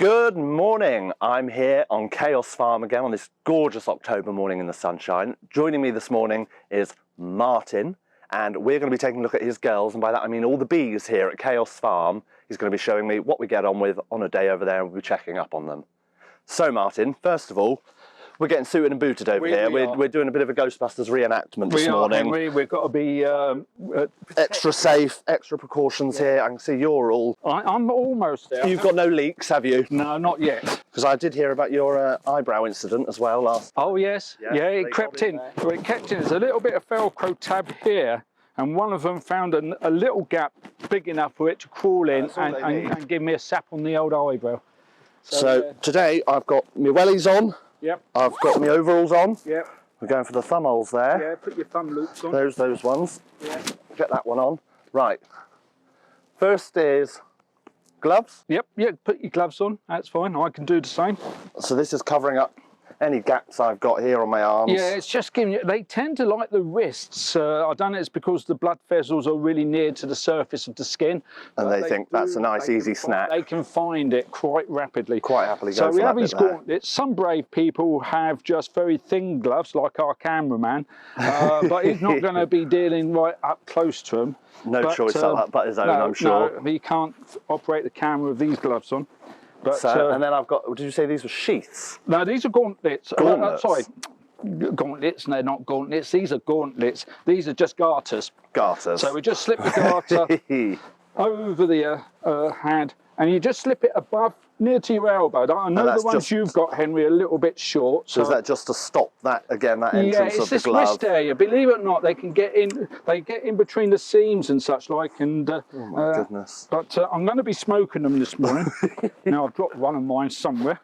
Good morning. I'm here on Chaos Farm again on this gorgeous October morning in the sunshine. Joining me this morning is Martin, and we're going to be taking a look at his girls, and by that I mean all the bees here at Chaos Farm. He's going to be showing me what we get on with on a day over there, and we'll be checking up on them. So Martin, first of all, we're getting suited and booted over here. We're doing a bit of a Ghostbusters reenactment this morning. Henry. We've got to be extra safe, extra precautions here. I can see you're all... I'm almost there. You've got no leaks, have you? No, not yet. Because I did hear about your eyebrow incident as well last... Oh, yes. Yeah, it crept in. Well, it kept in. There's a little bit of Velcro tab here, and one of them found a little gap big enough for it to crawl in and give me a sap on the old eyebrow. So today I've got my wellies on. Yep. I've got my overalls on. Yep. We're going for the thumb holes there. Yeah, put your thumb loops on. Those ones. Yeah. Get that one on. Right. First is gloves. Yep, yeah, put your gloves on. That's fine. I can do the same. So this is covering up any gaps I've got here on my arms. Yeah, it's just giving you, they tend to like the wrists. I don't know, it's because the blood vessels are really near to the surface of the skin. And they think that's a nice easy snack. They can find it quite rapidly. Quite happily go So for we that have these bit there. gauntlets. Some brave people have just very thin gloves, like our cameraman, but he's not going to be dealing right up close to them. No choice but his own, I'm sure. No, he can't operate the camera with these gloves on. But, so, and then I've got, did you say these were sheaths? No, these are gauntlets. Gauntlets? Sorry, gauntlets, no, not gauntlets. These are gauntlets. These are just garters. Garters. So we just slip the garter over the hand, and you just slip it above, near to your elbow. I know the ones you've got, Henry, are a little bit short. So is that just to stop that, again, that entrance yeah, of the it's this glove? wrist area. Believe it or not, they can get in. They get in between the seams and such like. And oh my goodness! But I'm going to be smoking them this morning. Now I've dropped one of mine somewhere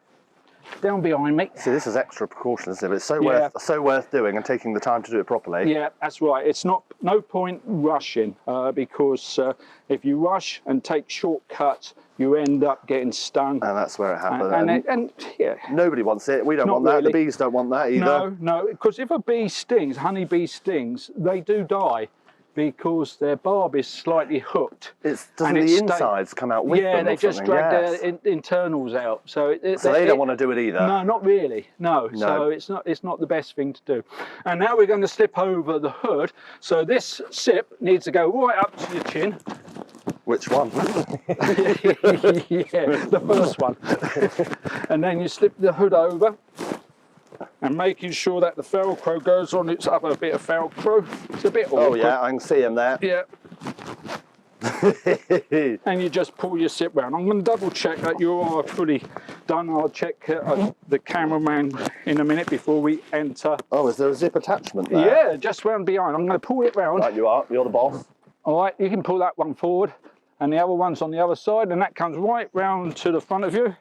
down behind me. See, this is extra precaution, isn't it? But it's so worth doing and taking the time to do it properly. Yeah, that's right. It's no point rushing because if you rush and take shortcuts, you end up getting stung. And that's where it happens. And yeah, nobody wants it. We don't want that. Really. The bees don't want that either. No, because if a bee stings, honeybee stings, they do die because their barb is slightly hooked. Doesn't the insides come out with them? Yeah, they just drag their internals out. So they don't want to do it either. No, not really. No. So it's not the best thing to do. And now we're going to slip over the hood. So this zip needs to go right up to your chin. Which one? Yeah, the first one. And then you slip the hood over, and making sure that the Velcro goes on its other bit of Velcro. It's a bit awkward. Oh yeah, I can see him there. Yeah. And you just pull your zip round. I'm going to double check that you are fully done. I'll check the cameraman in a minute before we enter. Oh, is there a zip attachment there? Yeah, just round behind. I'm going to pull it round. Right, you are. You're the boss. All right, you can pull that one forward, and the other one's on the other side, and that comes right round to the front of you.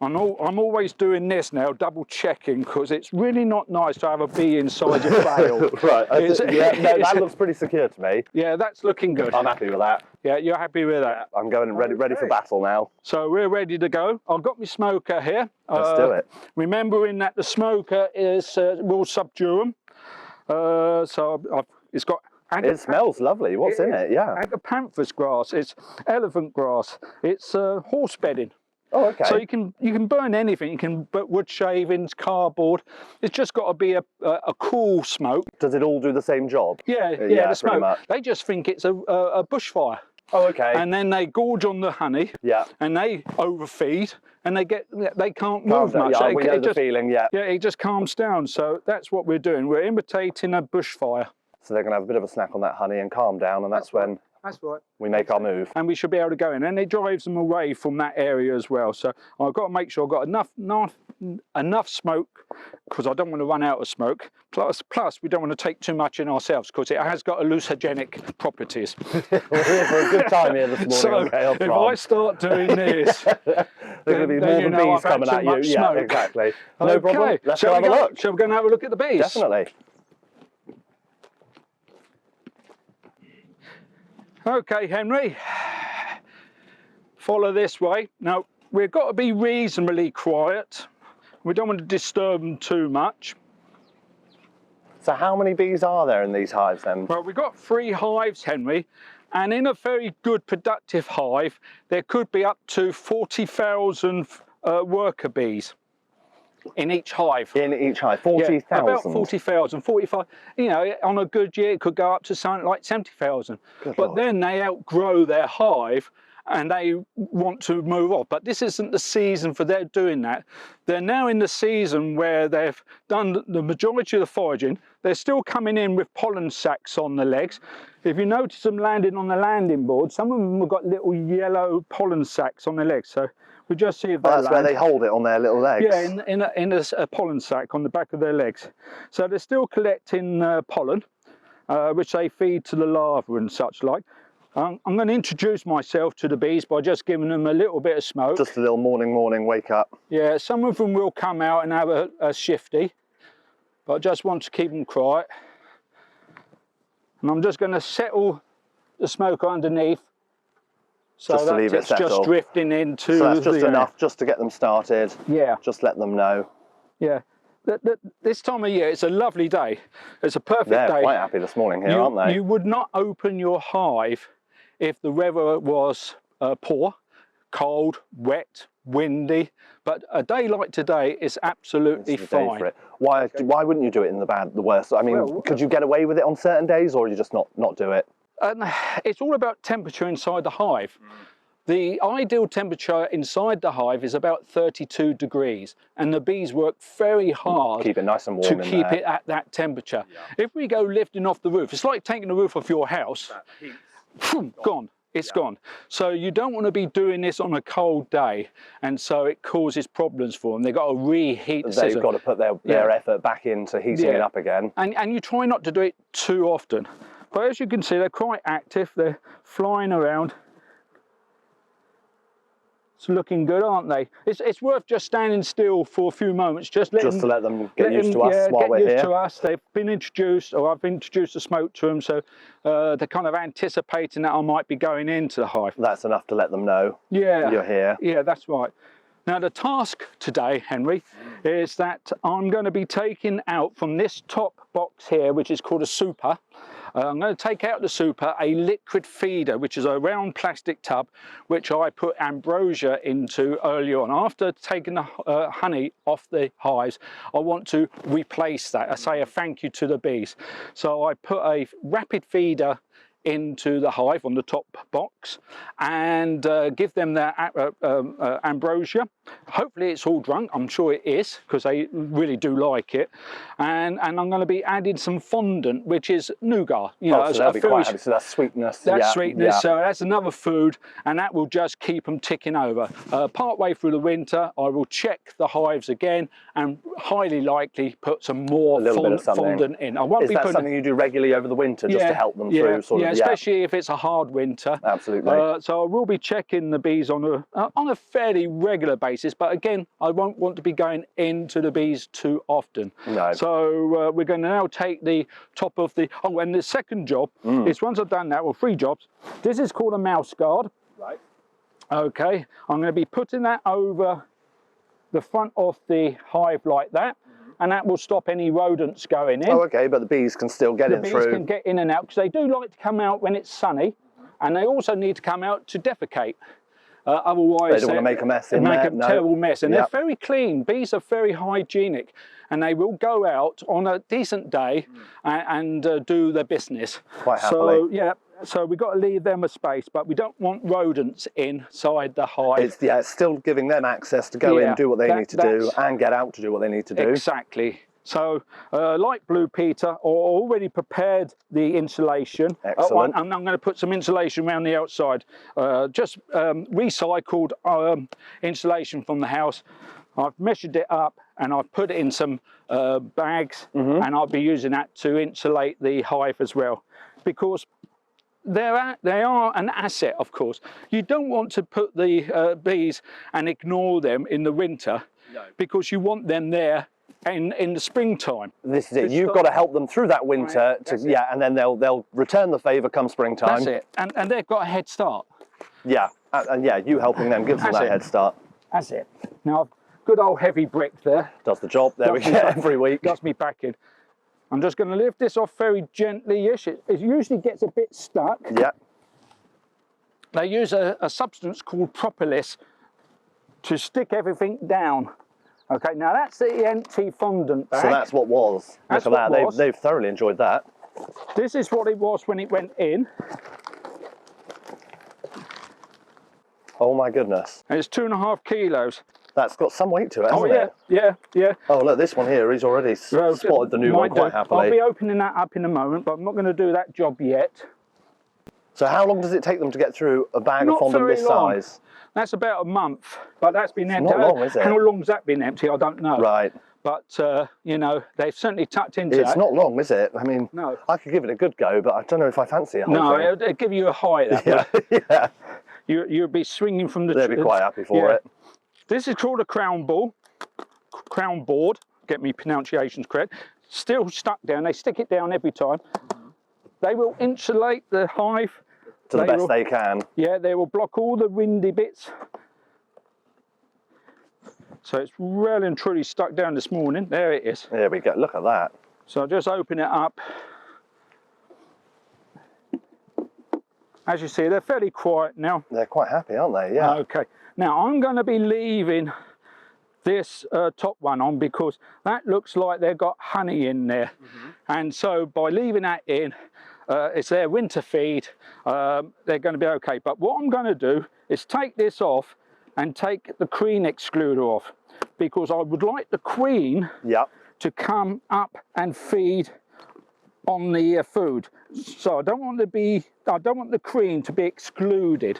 I'm always doing this now, double checking, because it's really not nice to have a bee inside your bale. Right, that looks pretty secure to me. Yeah, that's looking good. I'm happy with that. Yeah, you're happy with that? I'm going ready for battle now. So we're ready to go. I've got my smoker here. Let's do it. Remembering that the smoker will subdue them. It's got... It smells lovely. What's in it? Yeah. Agapanthus grass. It's elephant grass. It's horse bedding. Oh, okay. So you can burn anything. You can burn wood shavings, cardboard. It's just got to be a cool smoke. Does it all do the same job? Yeah, the smoke. They just think it's a bushfire. Oh, okay. And then they gorge on the honey. Yeah. And they overfeed, and they can't move much. Yeah, we know the feeling. Yeah. Yeah, it just calms down. So that's what we're doing. We're imitating a bushfire. So they're going to have a bit of a snack on that honey and calm down, and that's when we make our move. And we should be able to go in, and it drives them away from that area as well. So I've got to make sure I've got enough smoke, because I don't want to run out of smoke. Plus we don't want to take too much in ourselves, because it has got hallucinogenic properties. We're here for a good time here this morning. So if I start doing this, there's going to be more than bees coming at you. Yeah, exactly. No problem. Let's go have a look. Shall we go and have a look at the bees? Definitely. Okay, Henry, follow this way. Now, we've got to be reasonably quiet. We don't want to disturb them too much. So how many bees are there in these hives then? Well, we've got 3 hives, Henry, And in a very good productive hive, there could be up to 40,000 worker bees in each hive. In each hive, 40,000? Yeah, about 40,000, 45. You know, on a good year, it could go up to something like 70,000. But Lord. then they outgrow their hive and they want to move off. But this isn't the season for their doing that. They're now in the season where they've done the majority of the foraging. They're still coming in with pollen sacs on the legs. If you notice them landing on the landing board, some of them have got little yellow pollen sacs on their legs. So we just see if they that's where they hold it on their little legs. Yeah, in a pollen sac on the back of their legs. So they're still collecting pollen, which they feed to the larvae and such like. I'm going to introduce myself to the bees by just giving them a little bit of smoke. Just a little morning wake up. Yeah, some of them will come out and have a shifty, but I just want to keep them quiet. And I'm just going to settle the smoke underneath. So just to leave it settle. It's just drifting into. So that's just enough just to get them started. Yeah. Just let them know. Yeah. This time of year, it's a lovely day. It's a perfect day. They're quite happy this morning here, aren't they? You would not open your hive if the weather was poor, cold, wet, windy. But a day like today is absolutely fine. For it. Why wouldn't you do it in the worst? I mean, could you get away with it on certain days, or you just not do it? It's all about temperature inside the hive. The ideal temperature inside the hive is about 32 degrees, and the bees work very hard keep it nice and warm to keep it at that temperature. Yeah. If we go lifting off the roof, it's like taking the roof off your house. Gone. It's gone. So you don't want to be doing this on a cold day, and so it causes problems for them. They've got to reheat the system. They've got to put their effort back into heating it up again. And you try not to do it too often. But as you can see, they're quite active. They're flying around. It's looking good, aren't they? It's worth just standing still for a few moments, just to let them get used to us while we're here. Get used to us. They've been introduced, or I've introduced the smoke to them, so they're kind of anticipating that I might be going into the hive. That's enough to let them know you're here. Yeah, that's right. Now the task today, Henry, is that I'm going to be taking out from this top box here, which is called a super. I'm going to take out the super, a liquid feeder, which is a round plastic tub, which I put ambrosia into early on. After taking the honey off the hives, I want to replace that. I say a thank you to the bees. So I put a rapid feeder into the hive on the top box and give them their ambrosia. Hopefully it's all drunk. I'm sure it is, because they really do like it. And I'm going to be adding some fondant, which is nougat. You know, so they'll be quite happy. So that's sweetness. That's sweetness. So that's another food, and that will just keep them ticking over. Part way through the winter, I will check the hives again and highly likely put some more fondant in. I won't is be that something you do regularly over the winter, just to help them through? Sort of, especially if it's a hard winter. Absolutely. So I will be checking the bees on a fairly regular basis, but again, I won't want to be going into the bees too often. No. So we're going to now take the top of the, and the second job is, once I've done that, well, 3 jobs. This is called a mouse guard. Right. Okay, I'm going to be putting that over the front of the hive like that. And that will stop any rodents going in. Oh, okay, but the bees can still get in through. The bees can get in and out, because they do like to come out when it's sunny, and they also need to come out to defecate. Otherwise, they don't want to make a mess in there. Make a terrible mess. And they're very clean. Bees are very hygienic, and they will go out on a decent day and do their business. Quite happily. So, yeah. So we've got to leave them a space, but we don't want rodents inside the hive. It's still giving them access to go in, do what they need to do, and get out to do what they need to do. Exactly. So, like Blue Peter, I already prepared the insulation. Excellent. And I'm going to put some insulation around the outside. Just recycled insulation from the house. I've measured it up and I've put it in some bags, and I'll be using that to insulate the hive as well. Because they are an asset, of course. You don't want to put the bees and ignore them in the winter, because you want them there in the springtime. This is it. You've got to help them through that winter, and then they'll return the favour come springtime. That's it. And they've got a head start. Yeah, and you helping them gives them that head start. That's it. Now, good old heavy brick there. Does the job. There we go. Every week. Does me back in. I'm just going to lift this off very gently-ish. It usually gets a bit stuck. Yeah. they use a substance called propolis to stick everything down. Okay, now that's the empty fondant bag. So that's what was. That's Look at what that. was. They've thoroughly enjoyed that. This is what it was when it went in. Oh my goodness. And it's 2.5 kilos. That's got some weight to it, hasn't Oh yeah, it? yeah. Oh look, this one here, he's already spotted the new one Might do. quite happily. I'll be opening that up in a moment, but I'm not going to do that job yet. So how long does it take them to get through a bag Not of fondant very this long. size? That's about a month, but that's been empty. Not long, is it? How long's that been empty? I don't know. Right. But, you know, they've certainly tucked into It's that. not long, is it? I mean, No. I could give it a good go, but I don't know if I fancy a whole No, thing. it'll give you a high, that Yeah, would. yeah. You'd be swinging from the... They'd be quite happy for yeah. it. This is called a crown board, get me pronunciations correct. Still stuck down, they stick it down every time. They will insulate the hive. To the best they can. Yeah, they will block all the windy bits. So it's well and truly stuck down this morning. There it is. There we go, look at that. So I'll just open it up. As you see, they're fairly quiet now. They're quite happy, aren't they? Yeah. Okay. Now I'm going to be leaving this top one on because that looks like they've got honey in there. And so by leaving that in, it's their winter feed, they're going to be okay. But what I'm going to do is take this off and take the queen excluder off, because I would like the queen to come up and feed on the food. So I don't want the queen to be excluded.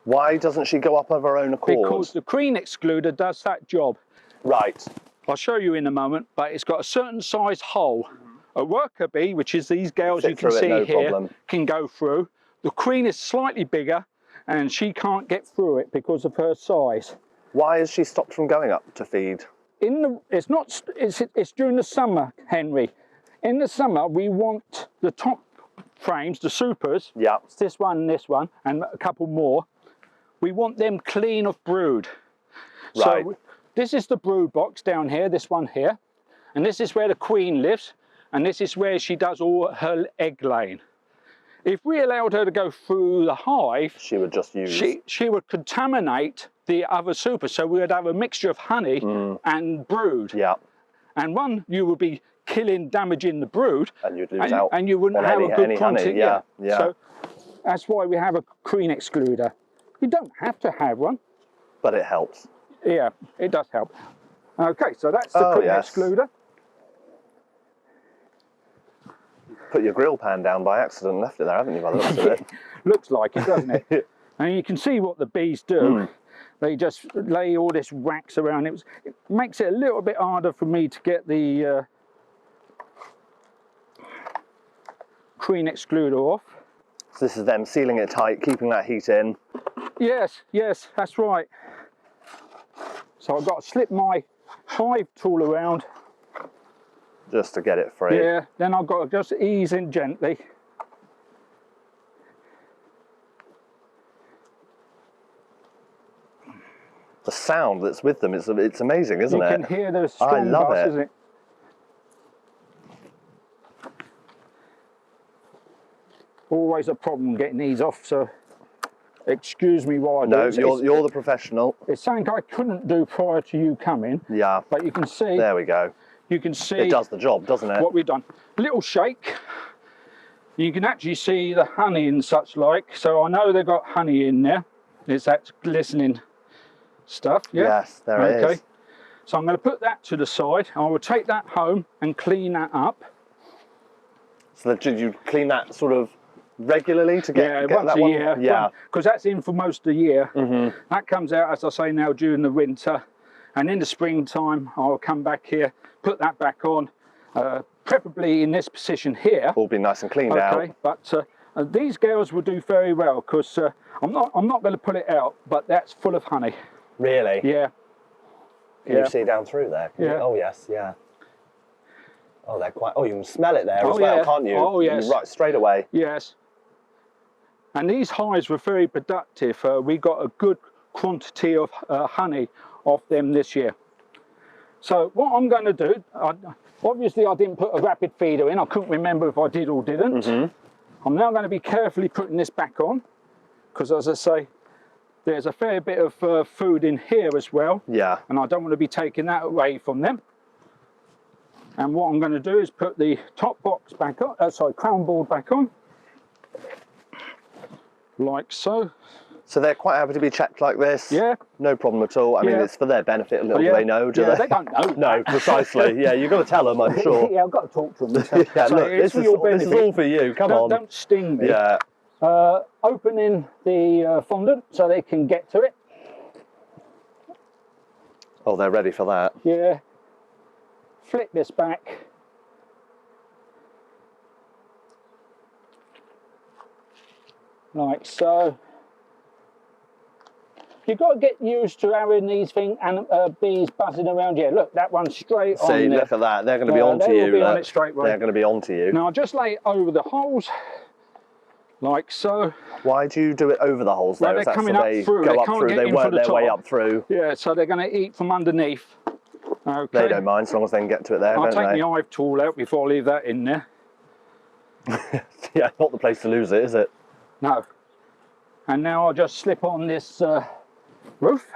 Why doesn't she go up of her own accord? Because the queen excluder does that job. Right. I'll show you in a moment, but it's got a certain size hole. A worker bee, which is these girls you can see here, can go through. The queen is slightly bigger and she can't get through it because of her size. Why is she stopped from going up to feed? It's during the summer, Henry. In the summer, we want the top frames, the supers, this one, and a couple more. We want them clean of brood. Right. So this is the brood box down here, this one here, and this is where the queen lives, and this is where she does all her egg laying. If we allowed her to go through the hive, she would just use... She would contaminate the other supers, so we would have a mixture of honey and brood. Yeah. And one, you would be damaging the brood, and you'd lose out and you wouldn't have a good quantity. Yeah. So that's why we have a queen excluder. You don't have to have one, but it helps. Yeah, it does help. Okay, so that's the queen excluder. Put your grill pan down by accident and left it there, haven't you, by the looks of it? Looks like it, doesn't it? And you can see what the bees do. They just lay all this wax around. It makes it a little bit harder for me to get the queen excluder off. So this is them sealing it tight, keeping that heat in. Yes, that's right. So I've got to slip my hive tool around. Just to get it free. Yeah, then I've got to just ease in gently. The sound that's with them, it's amazing, isn't it? You can hear the strong buzz, isn't it? Always a problem getting these off, so excuse me while I do. No, you're the professional. It's something I couldn't do prior to you coming. Yeah. But you can see. There we go. You can see. It does the job, doesn't it? What we've done. A little shake. You can actually see the honey and such like. So I know they've got honey in there. It's that glistening stuff. Yeah? Yes, there it is. So I'm going to put that to the side. I will take that home and clean that up. So did you clean that sort of regularly to get once that a one? year. Yeah. Because that's in for most of the year. That comes out, as I say now, during the winter. And in the springtime, I'll come back here, put that back on, preferably in this position here. All be nice and cleaned out. Okay, but these girls will do very well because I'm not going to pull it out, but that's full of honey. Really? Yeah. Can you see down through there? Oh yes, yeah. Oh, they're quite. Oh, you can smell it there as well, can't you? Oh yes. Right, straight away. Yes. And these hives were very productive. We got a good quantity of honey off them this year. So what I'm going to do, obviously I didn't put a rapid feeder in. I couldn't remember if I did or didn't. I'm now going to be carefully putting this back on. because as I say, there's a fair bit of food in here as well. Yeah. And I don't want to be taking that away from them. And what I'm going to do is put the top box back on, crown board back on, like so. So they're quite happy to be checked like this? Yeah. No problem at all. I mean, it's for their benefit, little do they know, do they? They don't know. No, precisely. Yeah, you've got to tell them, I'm sure. Yeah, I've got to talk to them. So, Yeah, so look, it's this for your is benefit. all for you, come on. Don't sting me. Yeah. Opening the fondant so they can get to it. Oh, they're ready for that. Yeah. Flip this back. Like so. You've got to get used to having these bees buzzing around you. Look, that one's straight on there. See, look at that. They're going to be onto you. Be on it straight away. They're going to be onto you. Now, I'll just lay it over the holes, like so. Why do you do it over the holes there? Well, they're coming up through. They can't get they in work from the their way top. up through. Yeah, so they're going to eat from underneath. Okay. They don't mind, as long as they can get to it there, I'll don't take they? the hive tool out before I leave that in there. Yeah, not the place to lose it, is it? No. And now I'll just slip on this roof.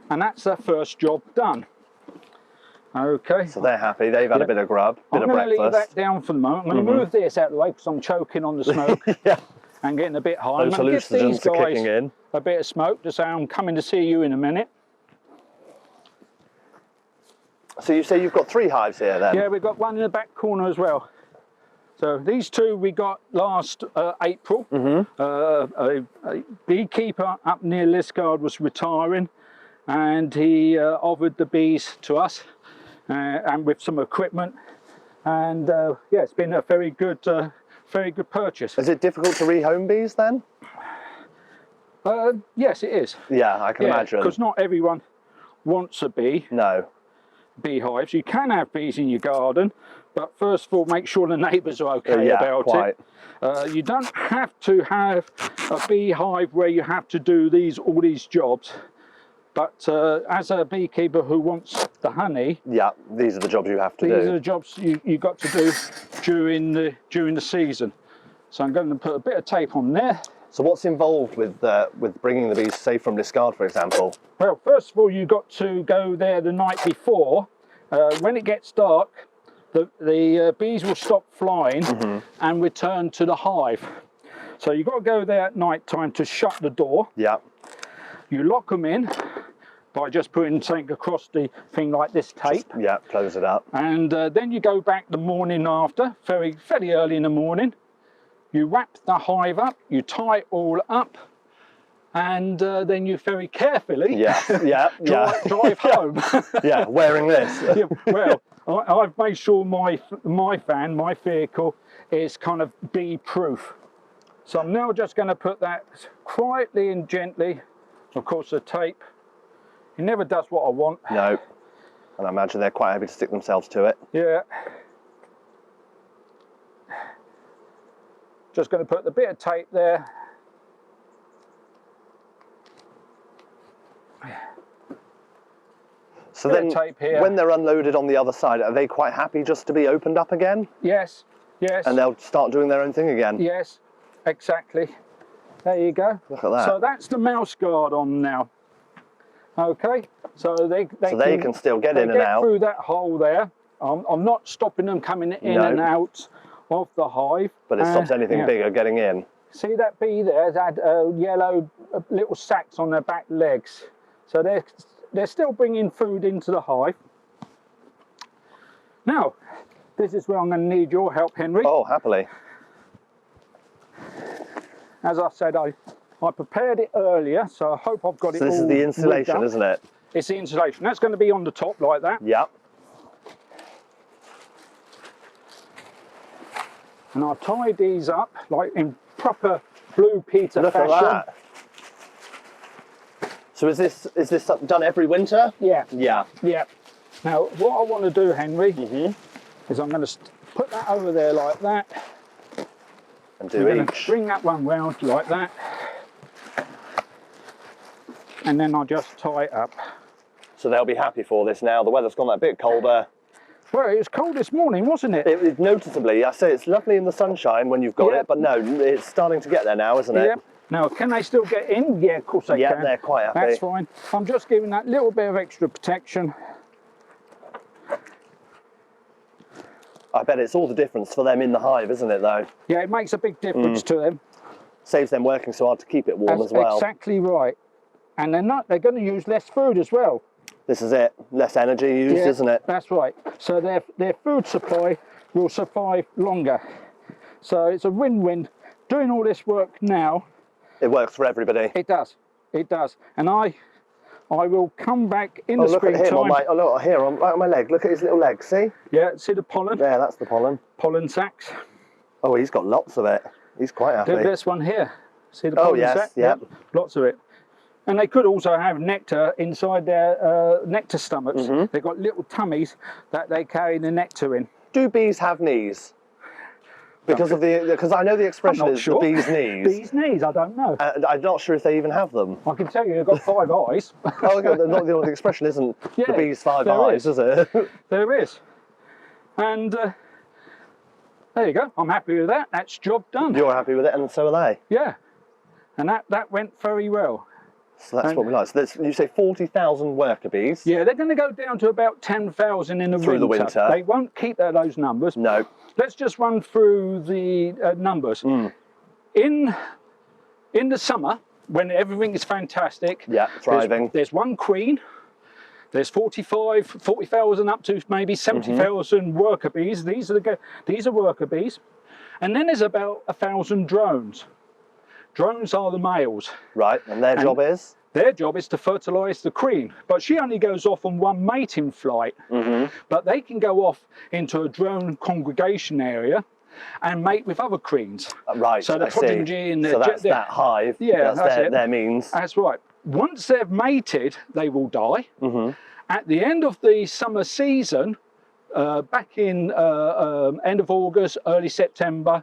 And that's their first job done. Okay. So they're happy. They've had a bit of grub, bit of I'm going to leave breakfast. that down for the moment. I'm going to move this out of the way because I'm choking on the smoke. Yeah. And getting a bit high. Those I'm going to give these hallucinogens are guys kicking in. a bit of smoke to say I'm coming to see you in a minute. So you say you've got 3 hives here then? Yeah, we've got one in the back corner as well. So these 2 we got last April. A beekeeper up near Liscard was retiring, and he offered the bees to us, and with some equipment. And yeah, it's been a very good purchase. Is it difficult to rehome bees then? Yes, it is. Yeah, I can imagine. Because not everyone wants a bee. No. Beehives. You can have bees in your garden, but first of all, make sure the neighbours are okay about it. You don't have to have a beehive where you have to do all these jobs, but as a beekeeper who wants the honey, yeah, these are the jobs you have to do. These are the jobs you got to do during the season. So I'm going to put a bit of tape on there. So what's involved with bringing the bees, say from Liscard, for example? Well, first of all, you've got to go there the night before. When it gets dark, the bees will stop flying and return to the hive. So you've got to go there at night time to shut the door. Yeah. You lock them in by just putting something across the thing like this tape. Yeah, close it up. And then you go back the morning after, fairly early in the morning. You wrap the hive up, you tie it all up, and then you very carefully drive home. Yeah, wearing this. Yeah, well, I've made sure my vehicle is kind of bee-proof. So I'm now just going to put that quietly and gently. Of course, the tape, it never does what I want. No, and I imagine they're quite happy to stick themselves to it. Yeah. Just going to put the bit of tape there. So then, when they're unloaded on the other side, are they quite happy just to be opened up again? Yes, yes. And they'll start doing their own thing again? Yes, exactly. There you go. Look at that. So that's the mouse guard on now. Okay, so they can still get in and out. through that hole there. I'm not stopping them coming in and out of the hive. But it stops anything bigger getting in. See that bee there? It's had yellow little sacs on their back legs. So they're still bringing food into the hive. Now, this is where I'm going to need your help, Henry. Oh, happily. As I said, I prepared it earlier, so I hope I've got it all. So this is the insulation, isn't it? It's the insulation. That's going to be on the top like that. Yep. And I'll tie these up like in proper Blue Peter fashion. Look at that. So is this done every winter? Yeah. Yeah. Yeah. Now, what I want to do, Henry, is I'm going to put that over there like that. And do each. Bring that one round like that. And then I'll just tie it up. So they'll be happy for this now. The weather's gone that bit colder. Well, it was cold this morning, wasn't it? It noticeably, I say it's lovely in the sunshine when you've got Yeah. it, but no, it's starting to get there now, isn't it? Yeah. Now, can they still get in? Yeah, of course they Yeah, can. they're quite happy. That's fine. I'm just giving that little bit of extra protection. I bet it's all the difference for them in the hive, isn't it, though? Yeah, it makes a big difference to them. Saves them working so hard to keep it warm That's as well. exactly right. And they're going to use less food as well. This is it. Less energy used, Yeah, isn't it? That's right. So their food supply will survive longer. So it's a win-win. Doing all this work now, It works for everybody. it does. It does. And I will come back in the Look at him springtime. on my, look here, right on my leg. Look at his little leg, see? Yeah, see the pollen? There, that's the pollen. Pollen sacs. Oh, he's got lots of it. He's quite happy. There's one here. See the pollen yes, sac? yep. Lots of it. And they could also have nectar inside their nectar stomachs. They've got little tummies that they carry the nectar in. Do bees have knees? Because I know the expression I'm not is sure. the bee's knees. Bees' knees, I don't know. I'm not sure if they even have them. I can tell you they've got 5 eyes. Oh, okay, the expression isn't the Yeah, bee's 5 there eyes, is it? There is. And there you go. I'm happy with that. That's job done. You're happy with it, and so are they. Yeah. And that went very well. So that's what we like. So you say 40,000 worker bees? Yeah, they're going to go down to about 10,000 in the Through the winter. They won't keep those numbers. No. Let's just run through the numbers. In the summer, when everything is fantastic, Yeah, thriving. there's one queen. There's 40,000 up to maybe 70,000 worker bees. These are worker bees, and then there's about 1,000 drones. Drones are the males. Right, and their job is? Their job is to fertilise the queen, but she only goes off on one mating flight. But they can go off into a drone congregation area and mate with other queens. Right, so the I see. progeny and So that's that hive. Yeah, that's it. Their means. That's right. Once they've mated, they will die. At the end of the summer season, back in end of August, early September,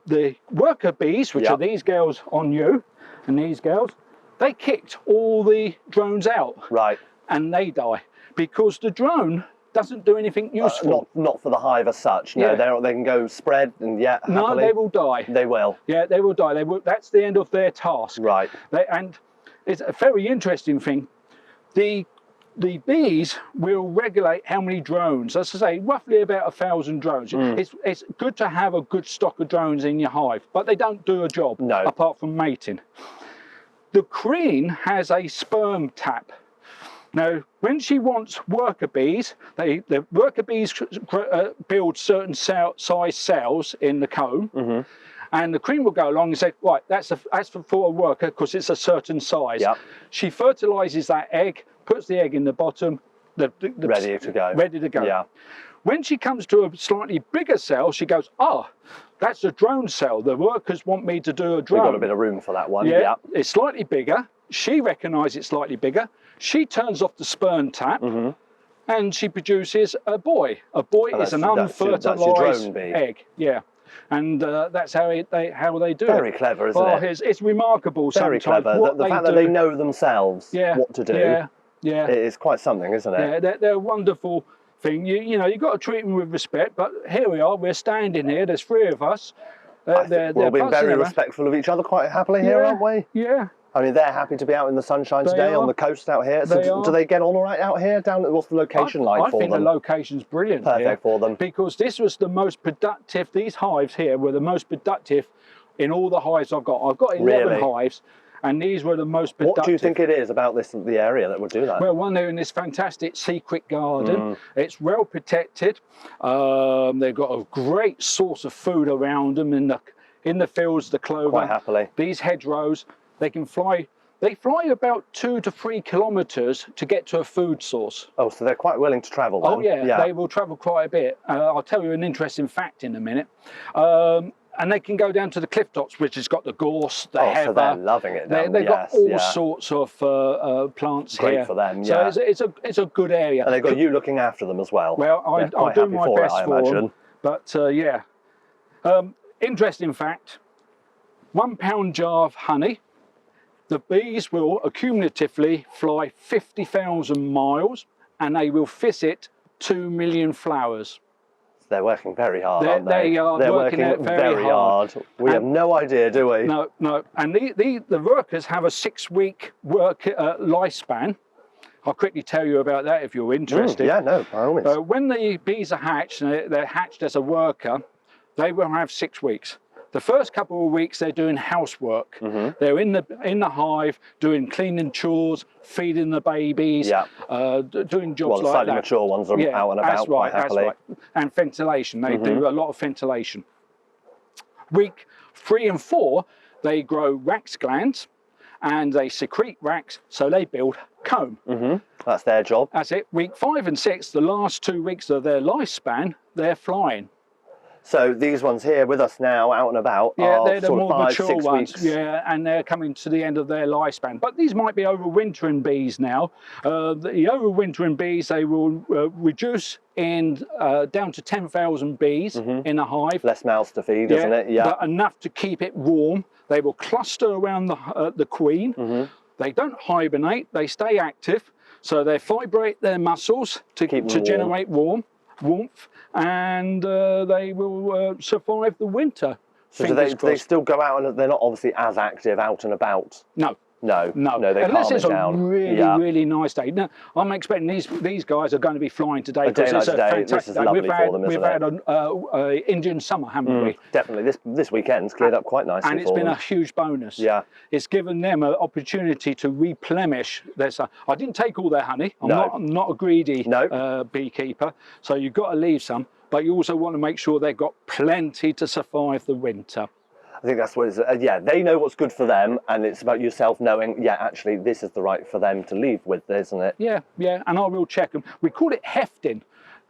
the worker bees, which are these girls on you and these girls, they kicked all the drones out. Right. And they die because the drone doesn't do anything useful. Not for the hive as such. No, Yeah. they can go spread and happily. No, they will die. They will. Yeah, they will die. That's the end of their task. Right. And it's a very interesting thing. The bees will regulate how many drones. As I say, roughly about 1,000 drones. It's good to have a good stock of drones in your hive, but they don't do a job apart from mating. The queen has a sperm tap. Now, when she wants worker bees, the worker bees build certain size cells in the comb, and the queen will go along and say, right, that's for a worker because it's a certain size. Yep. She fertilizes that egg, puts the egg in the bottom, Ready to go. Ready to go. Yeah. When she comes to a slightly bigger cell, she goes, that's a drone cell. The workers want me to do a drone. We've got a bit of room for that one. Yeah, it's slightly bigger. She recognises it's slightly bigger. She turns off the sperm tap, and she produces a boy. A boy is an unfertilised egg. Yeah, and that's how they do it. Very clever, isn't it? It's remarkable. Very clever. The fact that they know themselves what to do. Yeah, it is quite something, isn't it? Yeah, they're a wonderful thing. You've got to treat them with respect. But here we are. We're standing here. There's 3 of us. We're being very respectful of each other quite happily here, aren't we? Yeah. I mean, they're happy to be out in the sunshine today on the coast out here. So do they get on all right out here? What's the location like for them? I think the location's brilliant. Perfect for them. Because this was the most productive, these hives here were the most productive in all the hives I've got. I've got 11 hives, and these were the most productive. What do you think it is about the area that would do that? Well, one, they're in this fantastic secret garden. It's well protected. They've got a great source of food around them in the fields, the clover. Quite happily. These hedgerows. They can fly. They fly about 2 to 3 kilometres to get to a food source. Oh, so they're quite willing to travel then. Oh yeah, they will travel quite a bit. I'll tell you an interesting fact in a minute. And they can go down to the cliff tops, which has got the gorse, the heather. So they're loving it. They've got all sorts of plants here. Great for them. Yeah. So it's a good area. And they've got you looking after them as well. Well, I'll do my best for them. But yeah, interesting fact: 1 pound jar of honey. The bees will accumulatively fly 50,000 miles, and they will visit 2 million flowers. They're working very hard, aren't They they? are They're working it very hard. We have no idea, do we? No, no. And the workers have a 6-week lifespan. I'll quickly tell you about that if you're interested. Yeah, no, by all means. When the bees are hatched, and they're hatched as a worker, they will have 6 weeks. The first couple of weeks they're doing housework. They're in the hive doing cleaning chores, feeding the babies, doing jobs like that. Well, the slightly mature ones are out and about quite happily. That's right. And ventilation, they do a lot of ventilation. Week 3 and 4, they grow wax glands and they secrete wax, so they build comb. That's their job. That's it. Week 5 and 6, the last 2 weeks of their lifespan, they're flying. So these ones here with us now, out and about, are they're the sort of more 5, mature 6 ones. weeks. Yeah, and they're coming to the end of their lifespan. But these might be overwintering bees now. The overwintering bees, they will reduce down to 10,000 bees in a hive. Less mouths to feed, isn't it? Yeah. But enough to keep it warm. They will cluster around the queen. They don't hibernate. They stay active. So they vibrate their muscles to generate warmth, and they will survive the winter. So do they still go out, and they're not obviously as active out and about? No. No, they Unless calm it's it down. a really nice day. Now, I'm expecting these guys are going to be flying today. A day like today, this is lovely for them, isn't it? We've had an Indian summer, haven't we? Definitely. This weekend's cleared up quite nicely and it's for been them. a huge bonus. Yeah. It's given them an opportunity to replenish their. I didn't take all their honey. I'm not a greedy beekeeper, so you've got to leave some. But you also want to make sure they've got plenty to survive the winter. I think that's what it is. Yeah, they know what's good for them, and it's about yourself knowing, yeah, actually, this is the right for them to leave with, isn't it? Yeah, and I will check them. We call it hefting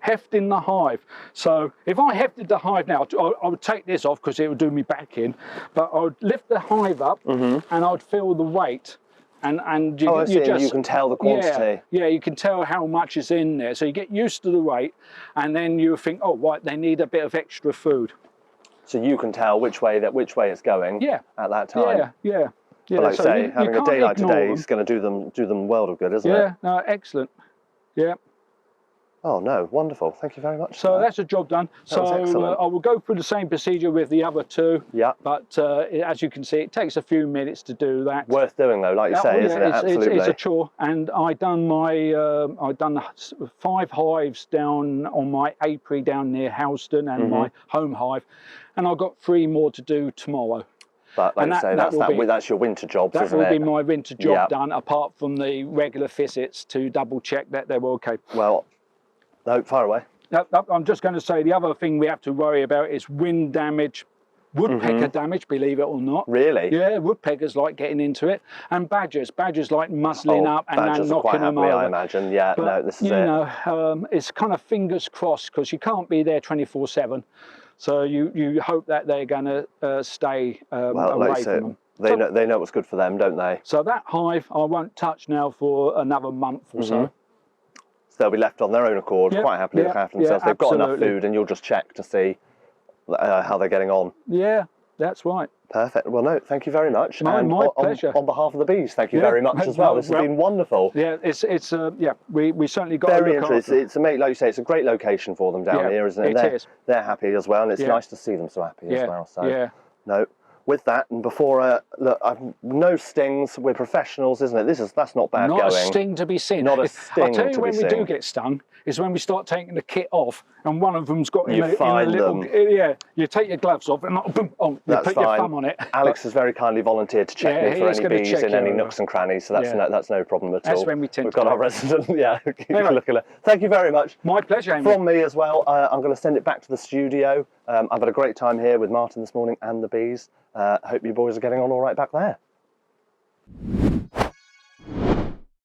the hive. So if I hefted the hive now, I would take this off because it would do me back in, but I would lift the hive up and I would feel the weight. And you can tell the quantity. Yeah, you can tell how much is in there. So you get used to the weight, and then you think, oh, right, they need a bit of extra food. So you can tell which way it's going at that time. Yeah. But like so say, you having a can't day like ignore today them. is going to do them a world of good, isn't it? Yeah, no, excellent. Yeah. Oh no, wonderful. Thank you very much. So that's a job done. That was excellent. I will go through the same procedure with the other 2. Yeah. But as you can see, it takes a few minutes to do that. Worth doing though, like you say, isn't it? Absolutely. It's a chore. And I've done 5 hives down on my apiary down near Houston and my home hive, and I've got 3 more to do tomorrow. But like you say, that's your winter jobs, isn't it? That will be my winter job done, apart from the regular visits to double check that they're okay. Well, no, far away. I'm just going to say the other thing we have to worry about is wind damage, woodpecker damage, believe it or not. Really? Yeah, woodpeckers like getting into it, and badgers like muzzling up and then knocking them over. I imagine. Yeah, but, no, this is it's kind of fingers crossed because you can't be there 24/7. So you hope that they're going to stay away from them. They know what's good for them, don't they? So that hive I won't touch now for another month or so. So they'll be left on their own accord, quite happily look after themselves. They've got enough food, and you'll just check to see how they're getting on. Yeah, that's right. Perfect. Well, no, thank you very much. My pleasure. On behalf of the bees, thank you very much as well. This has been wonderful. Yeah, we certainly got very interesting. It's like you say, it's a great location for them down here, isn't it? It is. They're happy as well, and it's nice to see them so happy as well. So no. With that, and before look, no stings. We're professionals, isn't it? That's not bad going. Not a sting to be seen. Not a sting I'll tell you to when be we seen. do get stung is when we start taking the kit off, and one of them's got You find in a little. them. Yeah, you take your gloves off and boom, you That's put fine. your thumb on it. Alex has very kindly volunteered to check me for any bees in any nooks and crannies, so that's no problem at all. That's when we tend We've to got our resident. Yeah, keep looking at. Thank you very much. My pleasure, Amy. From me as well. I'm going to send it back to the studio. I've had a great time here with Martin this morning and the bees. Hope you boys are getting on all right back there.